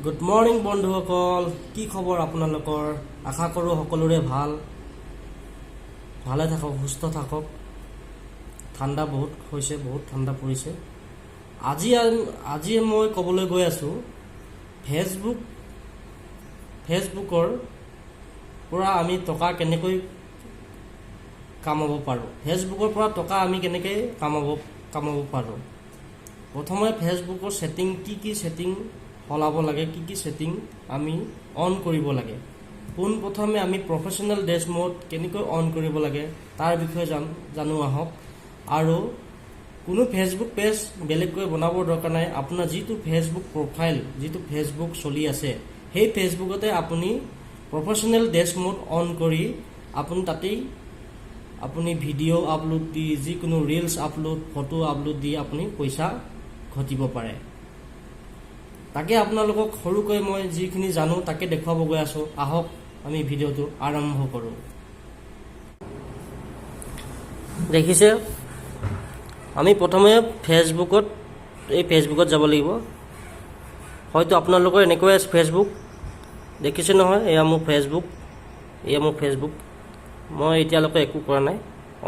Good morning বন্ধুসকল, কি খবৰ আপোনালোকৰ? আশা কৰোঁ সকলোৰে ভালে থাকক, সুস্থ থাকক। ঠাণ্ডা বহুত হৈছে, বহুত ঠাণ্ডা পৰিছে। আজি মই ক'বলৈ গৈ আছোঁ ফেচবুকৰ পৰা আমি টকা কেনেকৈ কামাব পাৰোঁ। ফেচবুকৰ পৰা টকা আমি কেনেকৈ কামাব পাৰোঁ। প্ৰথমে ফেচবুকৰ কি ছেটিং সলাব লাগে, কি ছেটিং আমি অন কৰিব লাগে। পোনপ্ৰথমে আমি প্ৰফেশ্যনেল ডেছ মোড কেনেকৈ অন কৰিব লাগে তাৰ বিষয়ে জানো আহক। আৰু কোনো ফেচবুক পেজ বেলেগকৈ বনাবৰ দৰকাৰ নাই। আপোনাৰ যিটো ফেচবুক প্ৰফাইল, যিটো ফেচবুক চলি আছে, সেই ফেচবুকতে আপুনি প্ৰফেশ্যনেল ডেছ মোড অন কৰি আপুনি ভিডিঅ' আপলোড দি, যিকোনো ৰিলছ আপলোড, ফটো আপলোড দি আপুনি পইচা ঘটিব পাৰে। তাকে আপোনালোকক সৰুকৈ মই যিখিনি জানো তাকে দেখুৱাব গৈ আছোঁ। আহক আমি ভিডিঅ'টো আৰম্ভ কৰোঁ। দেখিছে, আমি প্ৰথমে ফেচবুকত যাব লাগিব। হয়তো আপোনালোকৰ এনেকৈ আছে ফেচবুক, দেখিছে নহয়, এয়া মোৰ ফেচবুক। মই এতিয়ালৈকে একো কৰা নাই,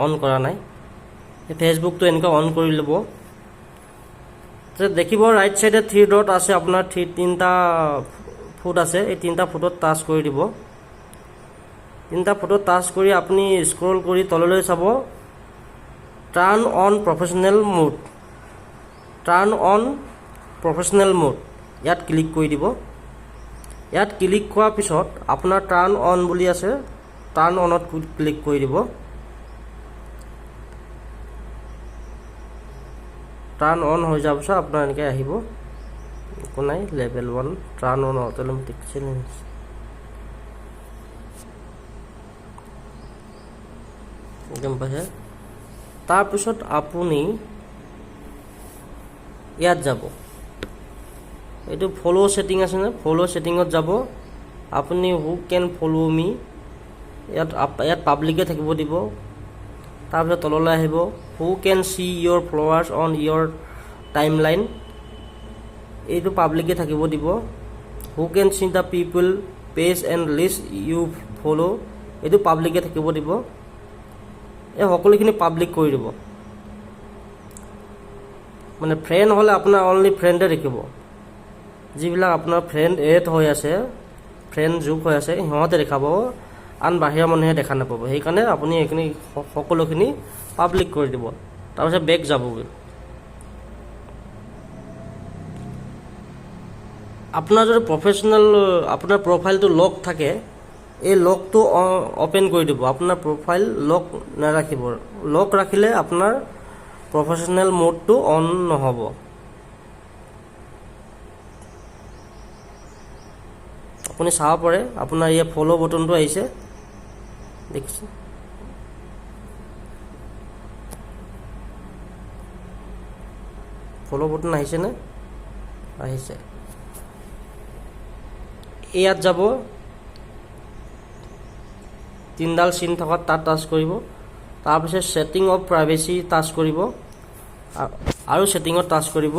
অন কৰা নাই। এই ফেচবুকটো এনেকৈ অন কৰি ল'ব। দেখিব ৰাইট চাইডে 3 ডট আছে, আপোনাৰ 3টা ফুট আছে। এই 3টা ফুটত টাচ কৰি দিব। 3টা ফুটত টাচ কৰি আপুনি স্ক্ৰল কৰি তললৈ চাব, টাৰ্ণ অন প্ৰফেশ্যনেল মোড, ইয়াত ক্লিক কৰি দিব। ইয়াত ক্লিক কৰাৰ পিছত আপোনাৰ টাৰ্ণ অন বুলি আছে, টাৰ্ণ অনত ক্লিক কৰি দিব। টাৰ্ণ অন হৈ যোৱাৰ পিছত আপোনাৰ এনেকৈ আহিব, একো নাই, level 1 turn on automatic change. গম পাইছে? তাৰপিছত আপুনি ইয়াত যাব, এইটো ফ'ল' ছেটিং আছে নে, ফ'ল' ছেটিঙত যাব। আপুনি হু কেন ফ'ল' মি, ইয়াত পাব্লিকে থাকিব দিব। তাৰপিছত তললৈ আহিব, who can see your followers on your timeline, এইটো পাব্লিকে থাকিব দিব। Who can see the people page and list you follow', এইটো পাব্লিকে থাকিব দিব। এই সকলোখিনি পাব্লিক কৰি দিব। মানে ফ্ৰেণ্ড হ'লে আপোনাৰ অনলি ফ্ৰেণ্ডে দেখিব। যিবিলাক আপোনাৰ ফ্ৰেণ্ড এড হৈ আছে, ফ্ৰেণ্ড যোগ হৈ আছে, সিহঁতে দেখাব, আন বাহিৰৰ মানুহে দেখা নাপাব। সেইকাৰণে আপুনি এইখিনি সকলোখিনি পাব্লিক কৰি দিব। তাৰপিছত বেক যাবগৈ। আপোনাৰ যদি আপোনাৰ প্ৰফাইলটো লক থাকে, এই লকটো অ'পেন কৰি দিব। আপোনাৰ প্ৰফাইল লক নাৰাখিব। লক ৰাখিলে আপোনাৰ প্ৰফেশ্যনেল মোডটো অন নহ'ব। আপুনি চাব পাৰে, আপোনাৰ ইয়াত ফ'ল' বটনটো আহিছে, দেখিছে? ফ'ল' বটন আহিছেনে? আহিছে। ইয়াত যাব, 3ডাল চিন থকা তাত টাচ কৰিব। তাৰপিছত ছেটিং অফ প্ৰাইভেচি টাচ কৰিব, আৰু ছেটিঙত টাচ কৰিব।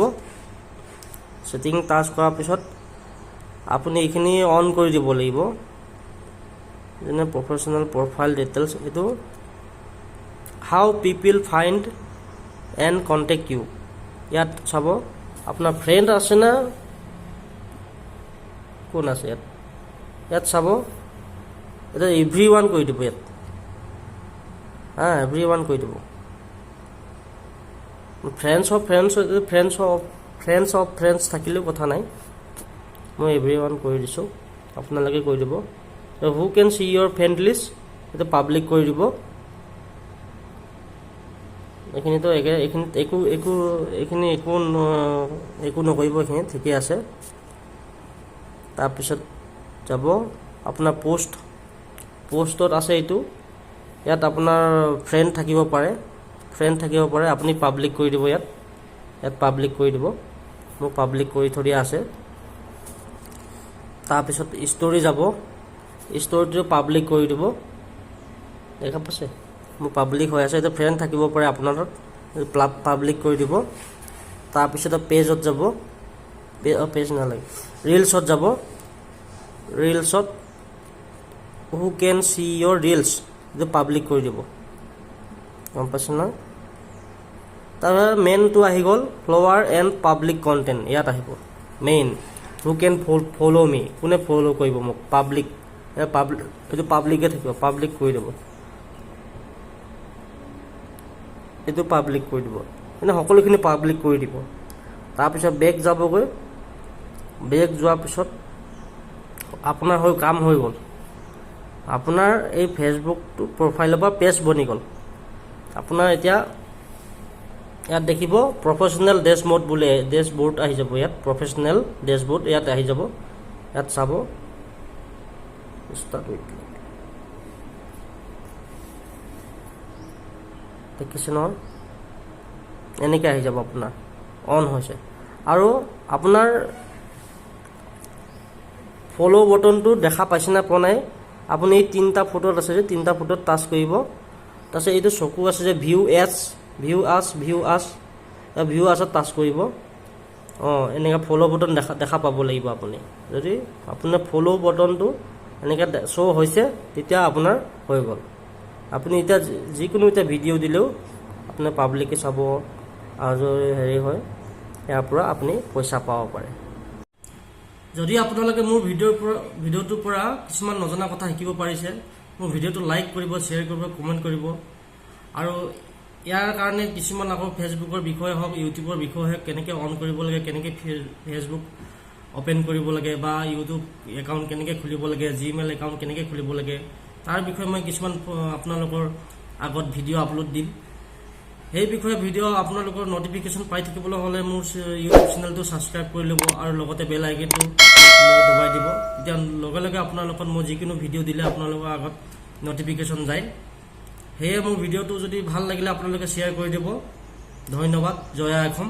ছেটিং টাচ কৰাৰ পিছত আপুনি এইখিনি অন কৰি দিব লাগিব, যেনে প্ৰফেশ্যনেল প্ৰফাইল ডিটেইলছ। এইটো হাউ পিপল ফাইণ্ড এণ্ড কণ্টেক্ট ইউ, ইয়াত চাব আপোনাৰ ফ্ৰেণ্ড আছে না কোন আছে। ইয়াত চাব, এতিয়া এভৰি1 কৰি দিব। ইয়াত এভৰি1 কৰি দিব। ফ্ৰেণ্ডছ অফ ফ্ৰেণ্ডছ থাকিলেও কথা নাই, মই এভৰি1 কৰি দিছোঁ, আপোনালোকে কৰি দিব। Who can see your friend list, এইটো পাব্লিক কৰি দিব। এইখিনিতো এইখিনি একো নকৰিব, এইখিনি ঠিকেই আছে। তাৰপিছত যাব আপোনাৰ পোষ্টত আছে এইটো, ইয়াত আপোনাৰ ফ্ৰেণ্ড থাকিব পাৰে, আপুনি পাব্লিক কৰি দিব। ইয়াত পাব্লিক কৰি দিব, মোক পাব্লিক কৰি থৈ দিয়া আছে। তাৰপিছত ষ্টৰি যাব, ষ্টৰিটো পাব্লিক কৰি দিব। দেখা পাইছে, মোৰ পাব্লিক হৈ আছে। এইটো ফ্ৰেণ্ড থাকিব পাৰে আপোনাৰ তাত, পাব্লিক কৰি দিব। তাৰপিছত পেজত যাব, পেজ নালাগে, ৰিলছত যাব। ৰিলছত হু কেন চি ইয়ৰ ৰিলছ, এইটো পাব্লিক কৰি দিব, গম পাইছে ন। তাৰপিছত মেইনটো আহি গ'ল ফলোৱাৰ এণ্ড পাব্লিক কণ্টেণ্ট, ইয়াত আহিব মেইন। হু কেন ফ'ল' মি, কোনে ফ'ল' কৰিব মোক, পাব্লিক। এইটো পাব্লিকে থাকিব, পাব্লিক কৰি দিব, এইটো পাব্লিক কৰি দিব, মানে সকলোখিনি পাব্লিক কৰি দিব। তাৰপিছত বেক যাবগৈ, বেক যোৱাৰ পিছত আপোনাৰ কাম হৈ গ'ল, আপোনাৰ এই ফেচবুকটো প্ৰফাইলৰ পৰা পেজ বনি গ'ল। আপোনাৰ এতিয়া ইয়াত দেখিব প্ৰফেশ্যনেল ডেছবৰ্ড বুলি, ডেছবৰ্ড আহি যাব ইয়াত, প্ৰফেশ্যনেল ডেছবৰ্ড ইয়াত আহি যাব। ইয়াত চাব, দেখিছে নহয়, এনেকৈ আহি যাব আপোনাৰ, অন হৈছে। আৰু আপোনাৰ ফ'ল' বটনটো দেখা পাইছে নে পোৱা নাই, আপুনি এই 3টা ফটোত আছে যে 3টা ফটোত টাচ কৰিব। তাৰপিছত এইটো চকু আছে যে ভিউ আছত টাচ কৰিব। এনেকৈ ফ'ল' বটন দেখা পাব লাগিব আপুনি। যদি আপোনাৰ ফ'ল' বটনটো এনেকৈ শ্ব' হৈছে, তেতিয়া আপোনাৰ হৈ গ'ল। আপুনি এতিয়া যিকোনো এতিয়া ভিডিঅ' দিলেও আপোনাৰ পাব্লিকে চাব, আৰু হেৰি হয়, ইয়াৰ পৰা আপুনি পইচা পাব পাৰে। যদি আপোনালোকে মোৰ ভিডিঅ'টোৰ পৰা কিছুমান নজনা কথা শিকিব পাৰিছে, মোৰ ভিডিঅ'টো লাইক কৰিব, শ্বেয়াৰ কৰিব, কমেণ্ট কৰিব। আৰু ইয়াৰ কাৰণে কিছুমান আকৌ ফেচবুকৰ বিষয়ে হওক, ইউটিউবৰ বিষয়ে হওক, কেনেকৈ অন কৰিব লাগে, কেনেকৈ ফেচবুক অ'পেন কৰিব লাগে, বা ইউটিউব একাউণ্ট কেনেকৈ খুলিব লাগে, জিমেইল একাউণ্ট কেনেকৈ খুলিব লাগে, তাৰ বিষয়ে মই কিছুমান আপোনালোকৰ আগত ভিডিঅ' আপলোড দিম। সেই বিষয়ে ভিডিঅ' আপোনালোকৰ নটিফিকেশ্যন পাই থাকিবলৈ হ'লে মোৰ ইউটিউব চেনেলটো ছাবস্ক্ৰাইব কৰি ল'ব, আৰু লগতে বেল আইকনটো দবাই দিব। তেতিয়া লগে লগে আপোনালোকৰ মই যিকোনো ভিডিঅ' দিলে আপোনালোকৰ আগত নটিফিকেশ্যন যায়। সেয়ে মোৰ ভিডিঅ'টো যদি ভাল লাগিলে আপোনালোকে শ্বেয়াৰ কৰি দিব। ধন্যবাদ। জয় আই অসম।